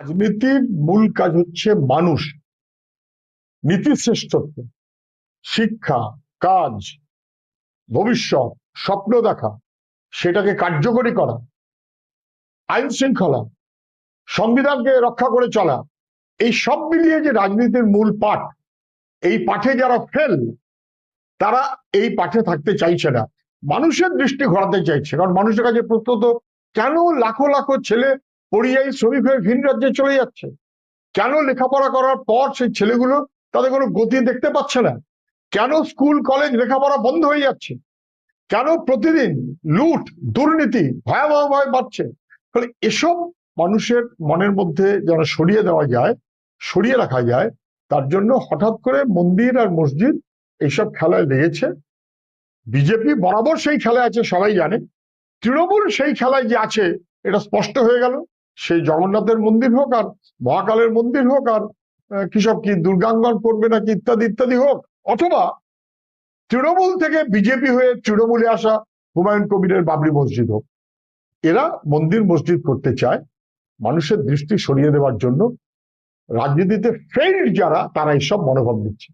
রাজনীতির মূল কাজ হচ্ছে মানুষ, নীতি শ্রেষ্ঠত্ব, শিক্ষা, কাজ, ভবিষ্যৎ, স্বপ্ন দেখা, সেটাকে কার্যকরী করা, আইন শৃঙ্খলা, সংবিধানকে রক্ষা করে চলা, এই সব মিলিয়ে যে রাজনীতির মূল পাঠ, এই পাঠে যারা ফেল তারা এই পাঠে থাকতে চাইছে না, মানুষের দৃষ্টি ঘোরাতে চাইছে। কারণ মানুষের কাছে প্রত্যন্ত কেন লাখো লাখো ছেলে পরিযায়ী শ্রমিক হয়ে ভিন রাজ্যে চলে যাচ্ছে, কেন লেখাপড়া করার পর সেই ছেলেগুলো তাদের কোনো গতি দেখতে পাচ্ছে না, কেন স্কুল কলেজ লেখাপড়া বন্ধ হয়ে যাচ্ছে, কেন প্রতিদিন লুট দুর্নীতি ভয়াবহভাবে বাড়ছে। ফলে এসব মানুষের মনের মধ্যে যেন সরিয়ে দেওয়া যায়, সরিয়ে রাখা যায়, তার জন্য হঠাৎ করে মন্দির আর মসজিদ এইসব খেলায় লেগেছে। বিজেপি বরাবর সেই খেলায় আছে, সবাই জানে। তৃণমূল সেই খেলায় যে আছে এটা স্পষ্ট হয়ে গেল। সেই জগন্নাথের মন্দির হোক আর মহাকালের মন্দির হোক আর কিসব কি দুর্গাঙ্গন করবে নাকি ইত্যাদি ইত্যাদি হোক, অথবা তৃণমূল থেকে বিজেপি হয়ে তৃণমূলে আসা হুমায়ুন কবিরের বাবরি মসজিদ হোক, এরা মন্দির মসজিদ করতে চায় মানুষের দৃষ্টি সরিয়ে দেওয়ার জন্য। রাজনীতিতে ফেইল্ড যারা, তারা এইসব মনোভাব দিচ্ছে।